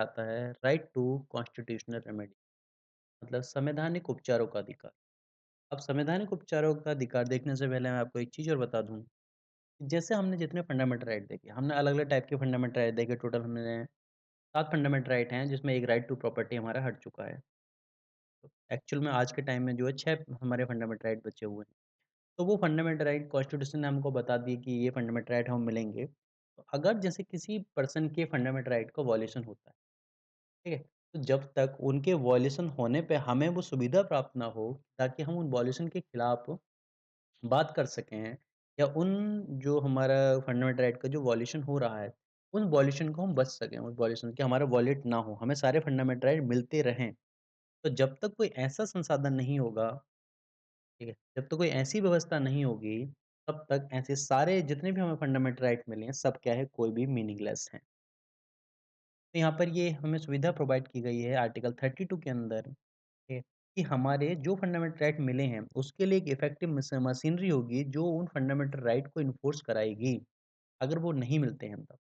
आता है right to constitutional remedy मतलब संवैधानिक उपचारों का अधिकार। अब संवैधानिक उपचारों का अधिकार देखने से पहले मैं आपको एक चीज़ और बता दूँ, जैसे हमने जितने फंडामेंटल राइट देखे, हमने अलग-अलग टाइप के फंडामेंटल राइट देखे, टोटल हमने 7 फंडामेंटल राइट हैं, जिसमें एक राइट टू प्रॉपर्टी हमारा हट चुका है। तो एक्चुअल में आज के टाइम में जो है 6 हमारे फंडामेंटल राइट बचे हुए हैं। तो वो फंडामेंटल राइट कॉन्स्टिट्यूशन ने हमको बता दिए कि ये फंडामेंटल राइट हमें मिलेंगे। तो अगर जैसे किसी पर्सन के फंडामेंटल राइट का वॉल्यूशन होता है, ठीक है? तो जब तक उनके वॉल्यूशन होने पे हमें वो सुविधा प्राप्त ना हो, ताकि हम उन वॉल्यूशन के खिलाफ बात कर सकें या उन जो हमारा फंडामेंटल राइट का जो वॉल्यूशन हो रहा है, उन वॉल्यूशन को हम बच सकें, उस वॉल्यूशन के हमारा वॉलेट ना हो, हमें सारे फंडामेंटल राइट मिलते रहें। तो जब तक कोई ऐसा संसाधन नहीं होगा, ठीक है? जब तक कोई ऐसी व्यवस्था नहीं होगी, तब तक ऐसे सारे जितने भी हमें फंडामेंटल राइट मिले हैं, सब क्या है, कोई भी मीनिंगलेस हैं। तो यहाँ पर ये हमें सुविधा प्रोवाइड की गई है आर्टिकल 32 के अंदर, ठीक है, कि हमारे जो फंडामेंटल राइट मिले हैं, उसके लिए एक इफेक्टिव मशीनरी होगी जो उन फंडामेंटल राइट को इन्फोर्स कराएगी, अगर वो नहीं मिलते हैं तब।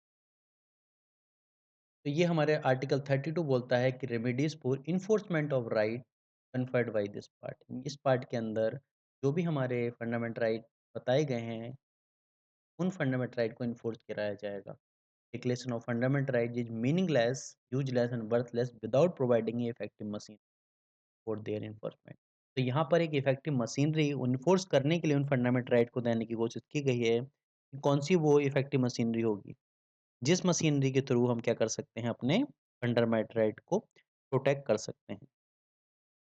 तो ये हमारे आर्टिकल 32 बोलता है कि remedies for enforcement of right conferred by this part. इस पार्ट के अंदर जो भी हमारे फंडामेंटल राइट बताए गए हैं, उन फंडामेंटल राइट को इन्फोर्स कराया जाएगा। Declaration of fundamental right is meaningless, useless and worthless without providing effective machine for their enforcement. तो यहाँ पर एक इफेक्टिव मशीनरी इन्फोर्स करने के लिए उन फंडामेंटल राइट को देने की कोशिश की गई है। कि कौन सी वो इफेक्टिव मशीनरी होगी, जिस मशीनरी के थ्रू हम क्या कर सकते हैं, अपने फंडामेंटल राइट को प्रोटेक्ट कर सकते हैं।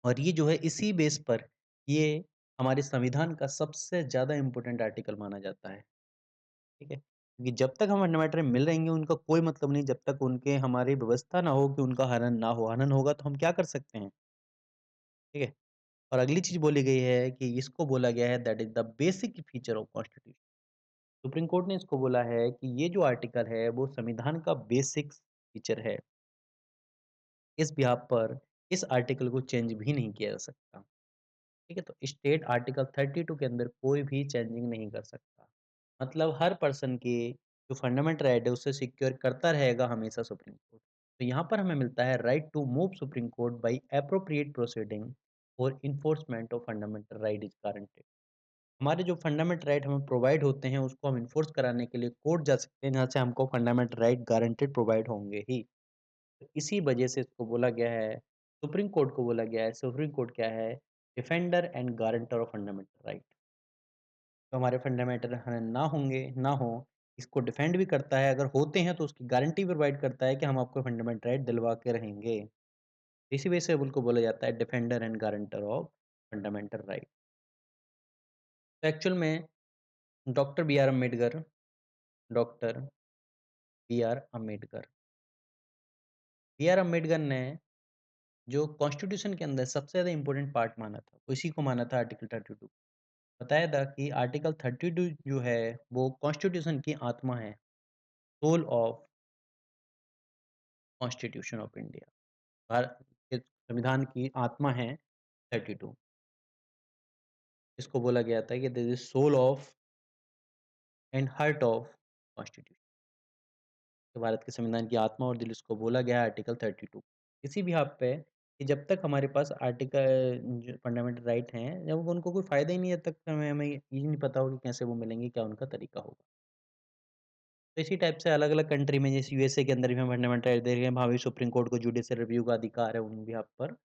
और ये जो है इसी बेस पर ये हमारे संविधान का सबसे ज़्यादा इम्पोर्टेंट आर्टिकल माना जाता है। ठीक है? क्योंकि जब तक हम फंडामेंटल राइट मिल रहेंगे उनका कोई मतलब नहीं, जब तक उनके हमारी व्यवस्था ना हो कि उनका हनन ना हो। हनन होगा तो हम क्या कर सकते हैं? ठीक है? और अगली चीज़ बोली गई है कि इसको बोला गया है that is the basic feature of constitution. Supreme court ने इसको बोला है कि ये जो आर्टिकल है वो संविधान का बेसिक फीचर है। इस बिहाफ़ पर इस आर्टिकल को चेंज भी नहीं किया जा सकता। ठीक है? तो स्टेट आर्टिकल 32 के अंदर कोई भी चेंजिंग नहीं कर सकता। मतलब हर पर्सन की जो फंडामेंटल राइट है उसे सिक्योर करता रहेगा हमेशा सुप्रीम कोर्ट। तो यहाँ पर हमें मिलता है right to move supreme court by appropriate proceeding for enforcement of fundamental right is guaranteed. हमारे जो फंडामेंटल राइट हमें प्रोवाइड होते हैं उसको हम एनफोर्स कराने के लिए कोर्ट जा सकते हैं, जहाँ से हमको फंडामेंटल राइट गारंटीड प्रोवाइड होंगे ही। तो इसी वजह से इसको बोला गया है, सुप्रीम कोर्ट को बोला गया है, सुप्रीम कोर्ट क्या है? Defender and guarantor of fundamental right. तो हमारे फंडामेंटल ना होंगे, ना हो, इसको डिफेंड भी करता है, अगर होते हैं तो उसकी गारंटी प्रोवाइड करता है कि हम आपको फंडामेंटल राइट दिलवा के रहेंगे। इसी वजह से उनको बोला जाता है defender and guarantor of fundamental right. तो एक्चुअल में doctor B R Ambedkar doctor B R Ambedkar B R Ambedkar ने जो कॉन्स्टिट्यूशन के अंदर सबसे ज़्यादा इम्पोर्टेंट पार्ट माना था, उसी को माना था आर्टिकल 32। बताया था कि आर्टिकल 32 जो है वो कॉन्स्टिट्यूशन की आत्मा है, soul of constitution of India. Bharat के संविधान की आत्मा है 32। इसको बोला गया था कि this is soul of and heart of constitution. तो भारत के संविधान की आत्मा और दिल, इसको बोला गया है आर्टिकल 32। इसी बिहाफ पे कि जब तक हमारे पास आर्टिकल जो फंडामेंटल राइट हैं, जब उनको कोई फ़ायदा ही नहीं है, तब तक हमें हमें ये नहीं पता होगा कि कैसे वो मिलेंगे, क्या उनका तरीका होगा। तो इसी टाइप से अलग-अलग कंट्री में जैसे यूएसए के अंदर भी हम फंडामेंटल राइट देख रहे हैं, वहाँ भी सुप्रीम कोर्ट को जुडिशियल रिव्यू का अधिकार है उन बिहाफ पर।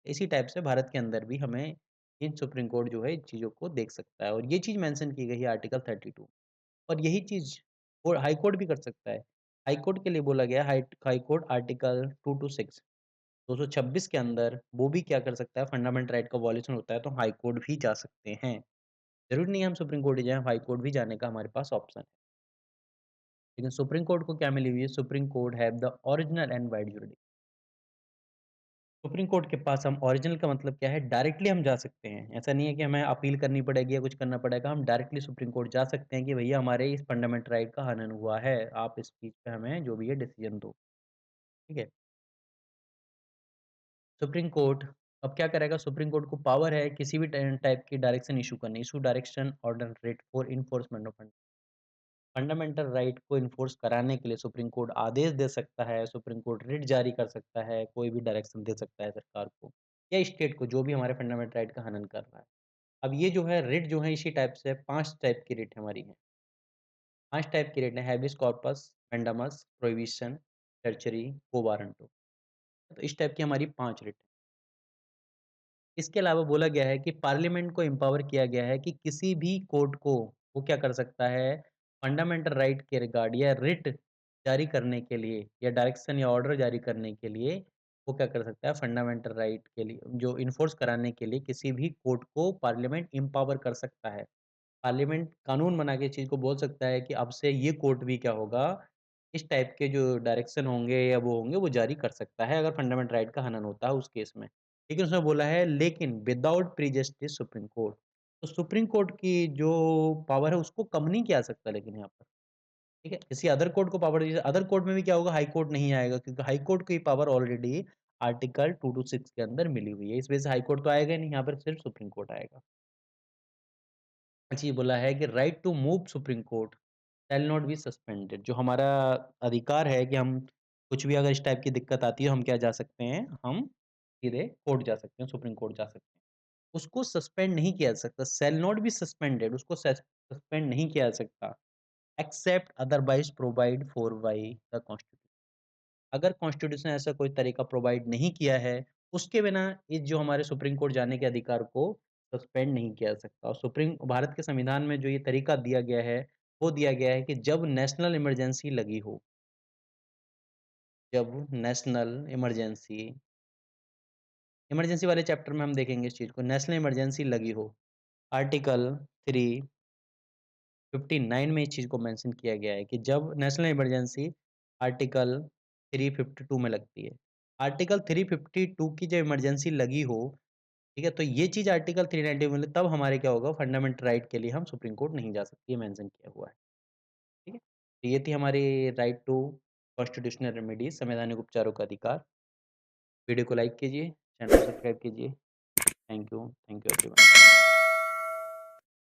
इसी टाइप से भारत के अंदर भी हमें इन सुप्रीम कोर्ट जो है इन चीज़ों को देख सकता है, और ये चीज़ मेंशन की गई है आर्टिकल 32। और यही चीज़ और हाई कोर्ट भी कर सकता है। हाई कोर्ट के लिए बोला गया है हाई कोर्ट आर्टिकल 2 टू 6 226 के अंदर वो भी क्या कर सकता है, फंडामेंटल राइट का वॉल्यूशन होता है तो हाई कोर्ट भी जा सकते हैं। ज़रूरी नहीं है हम सुप्रीम कोर्ट ही जाएँ, हाई कोर्ट भी जाने का हमारे पास ऑप्शन है। लेकिन सुप्रीम कोर्ट को क्या मिली हुई है? Supreme court have the original and wide jurisdiction. Supreme court के पास हम ओरिजिनल का मतलब क्या है? डायरेक्टली हम जा सकते हैं। ऐसा नहीं है कि हमें अपील करनी पड़ेगी या कुछ करना पड़ेगा। हम डायरेक्टली सुप्रीम कोर्ट जा सकते हैं कि भैया हमारे इस फंडामेंटल राइट का हनन हुआ है। आप इस चीज़ पे हमें जो भी है डिसीज़न दो। ठीक है? सुप्रीम कोर्ट अब क्या करेगा? सुप्रीम कोर्ट को पावर है किसी भी टाइप की डायरेक्शन इश्यू करनी। Issue direction order rate for enforcement of fund. Fundamental right को इन्फोर्स कराने के लिए सुप्रीम कोर्ट आदेश दे सकता है, सुप्रीम कोर्ट रिट जारी कर सकता है, कोई भी डायरेक्शन दे सकता है सरकार को या स्टेट को जो भी हमारे फंडामेंटल राइट का हनन कर रहा है। अब ये जो है रिट जो है इसी टाइप से 5 टाइप की रिट हमारी है। 5 टाइप की रिट है हैबेस कॉर्पस, मैंडामस, प्रोहिबिशन, सर्चरी, क्वो वारंटो। तो इस टाइप की हमारी 5 रिट है। इसके अलावा बोला गया है कि पार्लियामेंट को एम्पावर किया गया है कि किसी भी कोर्ट को वो क्या कर सकता है, फंडामेंटल राइट के रिगार्ड या रिट जारी करने के लिए या डायरेक्शन या ऑर्डर जारी करने के लिए वो क्या कर सकता है, फंडामेंटल राइट के लिए जो इन्फोर्स कराने के लिए किसी भी कोर्ट को पार्लियामेंट एम्पावर कर सकता है। पार्लियामेंट कानून बना के इस चीज़ को बोल सकता है कि अब से ये कोर्ट भी क्या होगा, इस टाइप के जो डायरेक्शन होंगे या वो होंगे, वो जारी कर सकता है अगर फंडामेंटल राइट का हनन होता है उस केस में। लेकिन उसमें बोला है लेकिन विदाउट प्रीजस्टिस सुप्रीम कोर्ट। तो सुप्रीम कोर्ट की जो पावर है उसको कम नहीं किया जा सकता लेकिन यहाँ पर, ठीक है? किसी अदर कोर्ट को पावर दी अदर कोर्ट में भी क्या होगा, हाई कोर्ट नहीं आएगा क्योंकि हाई कोर्ट को ये पावर ऑलरेडी आर्टिकल 2 टू 6 के अंदर मिली हुई है। इस वजह से हाई कोर्ट तो आएगा ही नहीं, यहाँ पर सिर्फ सुप्रीम कोर्ट आएगा। जी, बोला है कि right to move supreme court shall not be suspended. जो हमारा अधिकार है कि हम कुछ भी अगर इस टाइप की दिक्कत आती है, हम क्या जा सकते हैं, हम सीधे कोर्ट जा सकते हैं, सुप्रीम कोर्ट जा सकते हैं। उसको सस्पेंड नहीं किया जा सकता, शैल नॉट बी सस्पेंडेड उसको सस्पेंड नहीं किया जा सकता, except otherwise provide for by the constitution. अगर कॉन्स्टिट्यूशन ऐसा कोई तरीका प्रोवाइड नहीं किया है, उसके बिना इस जो हमारे सुप्रीम कोर्ट जाने के अधिकार को सस्पेंड नहीं किया जा सकता और सुप्रीम भारत के संविधान में जो ये तरीका दिया गया है, वो दिया गया है कि जब नेशनल इमरजेंसी लगी हो, जब नेशनल इमरजेंसी इमरजेंसी वाले चैप्टर में हम देखेंगे इस चीज़ को, नेशनल इमरजेंसी लगी हो, आर्टिकल 359 में इस चीज़ को मेंशन किया गया है कि जब नेशनल इमरजेंसी आर्टिकल 352 में लगती है। आर्टिकल 352 की जब इमरजेंसी लगी हो, ठीक है? तो ये चीज़ आर्टिकल 390 में तब हमारे क्या होगा फंडामेंटल राइट के लिए हम सुप्रीम कोर्ट नहीं जा सकते, ये मेंशन किया हुआ है। ठीक है? तो ये थी हमारी राइट टू कॉन्स्टिट्यूशनल रेमेडीज़ संवैधानिक उपचारों का अधिकार। वीडियो को लाइक कीजिए, चैनल को सब्सक्राइब कीजिए। Thank you everyone.